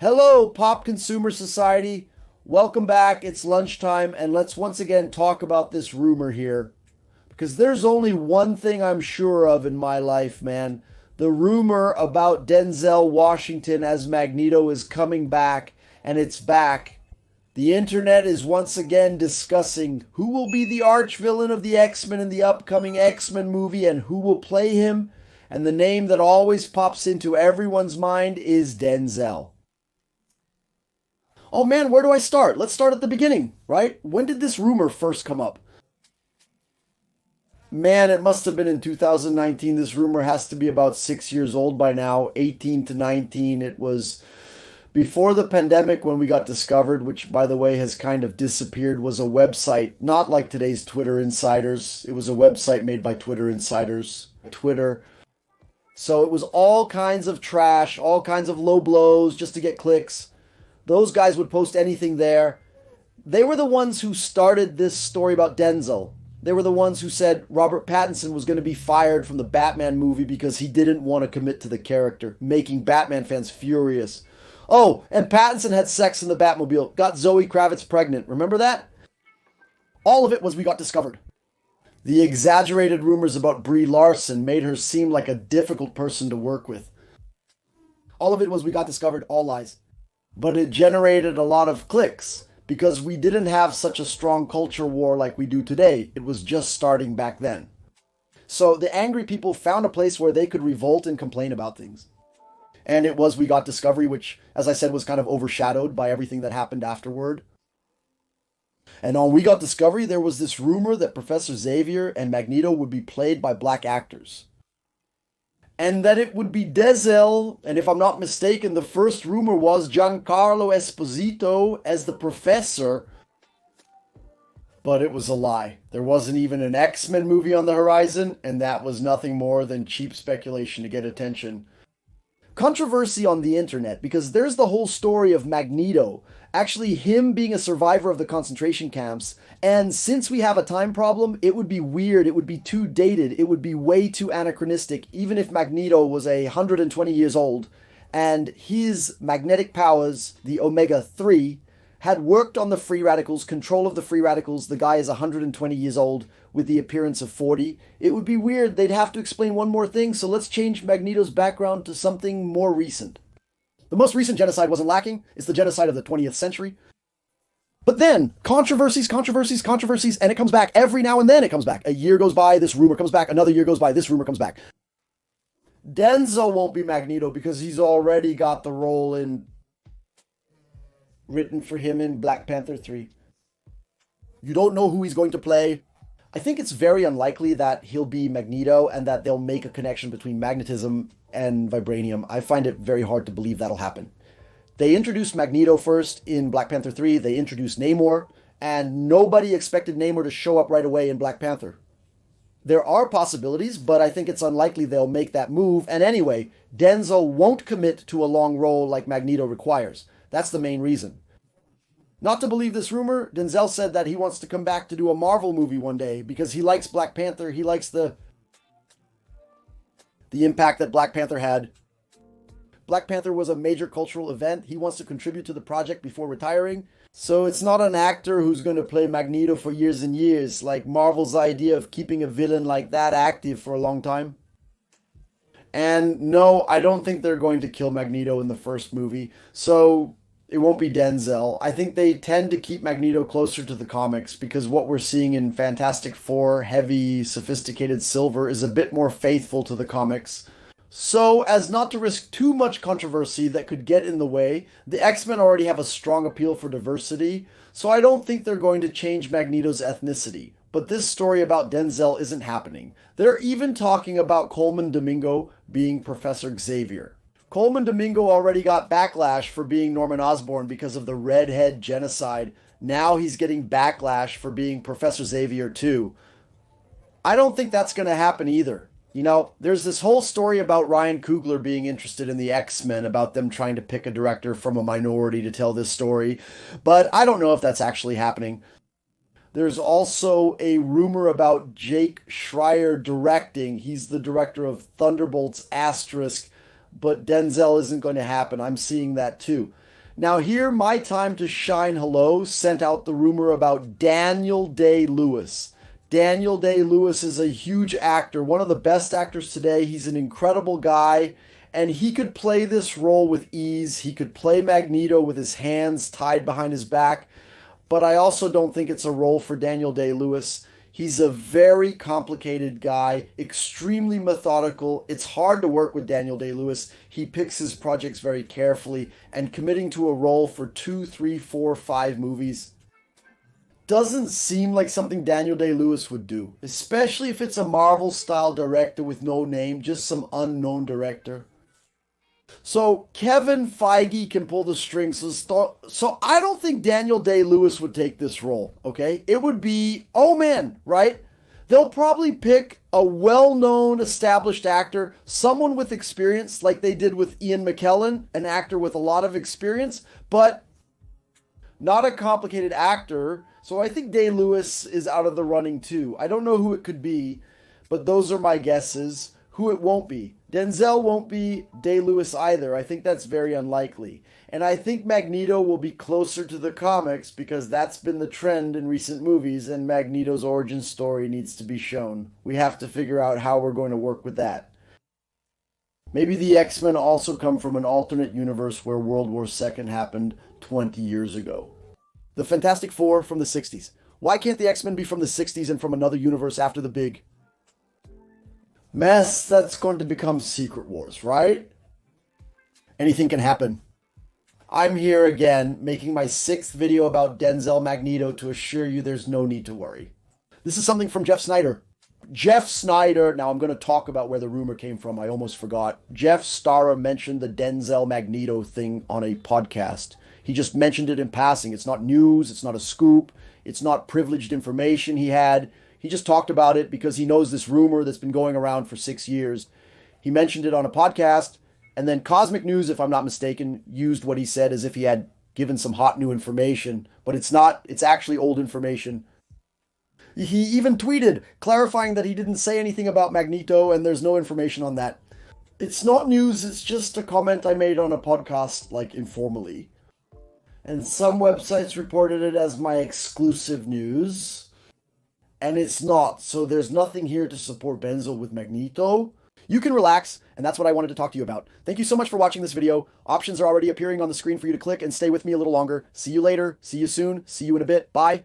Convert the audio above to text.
Hello, Pop Consumer Society. Welcome back. It's lunchtime, and let's once again talk about this rumor here. Because there's only one thing I'm sure of in my life, man. The rumor about Denzel Washington as Magneto is coming back, and it's back. The internet is once again discussing who will be the arch villain of the X-Men in the upcoming X-Men movie and who will play him. And the name that always pops into everyone's mind is Denzel. Oh man, where do I start? Let's start at the beginning, right? When did this rumor first come up? Man, it must have been in 2019. This rumor has to be about 6 years old by now, 18 to 19. It was before the pandemic when we got discovered, which by the way has kind of disappeared, was a website, not like today's Twitter insiders. It was a website made by Twitter insiders. Twitter. So it was all kinds of trash, all kinds of low blows just to get clicks. Those guys would post anything there. They were the ones who started this story about Denzel. They were the ones who said Robert Pattinson was going to be fired from the Batman movie because he didn't want to commit to the character, making Batman fans furious. Oh, and Pattinson had sex in the Batmobile, got Zoe Kravitz pregnant. Remember that? All of it was we got discovered. The exaggerated rumors about Brie Larson made her seem like a difficult person to work with. All of it was we got discovered, all lies. But it generated a lot of clicks because we didn't have such a strong culture war like we do today. It was just starting back then. So the angry people found a place where they could revolt and complain about things. And it was We Got Discovery, which, as I said, was kind of overshadowed by everything that happened afterward. And on We Got Discovery, there was this rumor that Professor Xavier and Magneto would be played by black actors. And that it would be Denzel, and if I'm not mistaken, the first rumor was Giancarlo Esposito as the professor. But it was a lie. There wasn't even an X-Men movie on the horizon, and that was nothing more than cheap speculation to get attention. Controversy on the internet, because there's the whole story of Magneto, actually him being a survivor of the concentration camps, and since we have a time problem, it would be weird, it would be too dated, it would be way too anachronistic, even if Magneto was 120 years old, and his magnetic powers, the Omega-3, had worked on the free radicals, control of the free radicals. The guy is 120 years old with the appearance of 40. It would be weird. They'd have to explain one more thing, so let's change Magneto's background to something more recent. The most recent genocide wasn't lacking. It's the genocide of the 20th century. But then, controversies, and it comes back. Every now and then it comes back. A year goes by, this rumor comes back. Another year goes by, this rumor comes back. Denzel won't be Magneto because he's already got the role written for him in Black Panther 3. You don't know who he's going to play. I think it's very unlikely that he'll be Magneto and that they'll make a connection between magnetism and vibranium. I find it very hard to believe that'll happen. They introduced Magneto first in Black Panther 3. They introduced Namor, and nobody expected Namor to show up right away in Black Panther. There are possibilities, but I think it's unlikely they'll make that move. And anyway, Denzel won't commit to a long role like Magneto requires. That's the main reason. Not to believe this rumor, Denzel said that he wants to come back to do a Marvel movie one day because he likes Black Panther. He likes the impact that Black Panther had. Black Panther was a major cultural event. He wants to contribute to the project before retiring. So it's not an actor who's going to play Magneto for years and years, like Marvel's idea of keeping a villain like that active for a long time. And no, I don't think they're going to kill Magneto in the first movie. So it won't be Denzel. I think they tend to keep Magneto closer to the comics because what we're seeing in Fantastic Four, heavy, sophisticated Silver, is a bit more faithful to the comics. So, as not to risk too much controversy that could get in the way, the X-Men already have a strong appeal for diversity, so I don't think they're going to change Magneto's ethnicity. But this story about Denzel isn't happening. They're even talking about Coleman Domingo being Professor Xavier. Coleman Domingo already got backlash for being Norman Osborn because of the redhead genocide. Now he's getting backlash for being Professor Xavier too. I don't think that's going to happen either. You know, there's this whole story about Ryan Coogler being interested in the X-Men, about them trying to pick a director from a minority to tell this story, but I don't know if that's actually happening. There's also a rumor about Jake Schreier directing. He's the director of Thunderbolts Asterisk, but Denzel isn't going to happen. I'm seeing that too. Now here, my time to shine hello sent out the rumor about Daniel Day-Lewis. Daniel Day-Lewis is a huge actor, one of the best actors today. He's an incredible guy, and he could play this role with ease. He could play Magneto with his hands tied behind his back, but I also don't think it's a role for Daniel Day-Lewis. He's a very complicated guy, extremely methodical. It's hard to work with Daniel Day-Lewis. He picks his projects very carefully, and committing to a role for 2, 3, 4, 5 movies doesn't seem like something Daniel Day-Lewis would do, especially if it's a Marvel-style director with no name, just some unknown director. So Kevin Feige can pull the strings. So I don't think Daniel Day-Lewis would take this role, okay? It would be, oh man, right? They'll probably pick a well-known, established actor, someone with experience, like they did with Ian McKellen, an actor with a lot of experience, but not a complicated actor. So I think Day-Lewis is out of the running too. I don't know who it could be, but those are my guesses. Who it won't be. Denzel won't be, Day-Lewis either. I think that's very unlikely. And I think Magneto will be closer to the comics because that's been the trend in recent movies, and Magneto's origin story needs to be shown. We have to figure out how we're going to work with that. Maybe the X-Men also come from an alternate universe where World War II happened 20 years ago. The Fantastic Four from the 60s. Why can't the X-Men be from the 60s and from another universe after the big mess that's going to become Secret Wars, right? Anything can happen. I'm here again, making my 6th video about Denzel Magneto to assure you there's no need to worry. This is something from Jeff Snyder. Jeff Snyder, now I'm going to talk about where the rumor came from, I almost forgot. Jeff Starr mentioned the Denzel Magneto thing on a podcast. He just mentioned it in passing. It's not news, it's not a scoop, it's not privileged information he had. He just talked about it because he knows this rumor that's been going around for 6 years. He mentioned it on a podcast, and then Cosmic News, if I'm not mistaken, used what he said as if he had given some hot new information, but it's not. It's actually old information. He even tweeted clarifying that he didn't say anything about Magneto, and there's no information on that. It's not news, it's just a comment I made on a podcast, like informally. And some websites reported it as my exclusive news. And it's not, so there's nothing here to support Denzel with Magneto. You can relax, and that's what I wanted to talk to you about. Thank you so much for watching this video. Options are already appearing on the screen for you to click and stay with me a little longer. See you later, see you soon, see you in a bit, bye.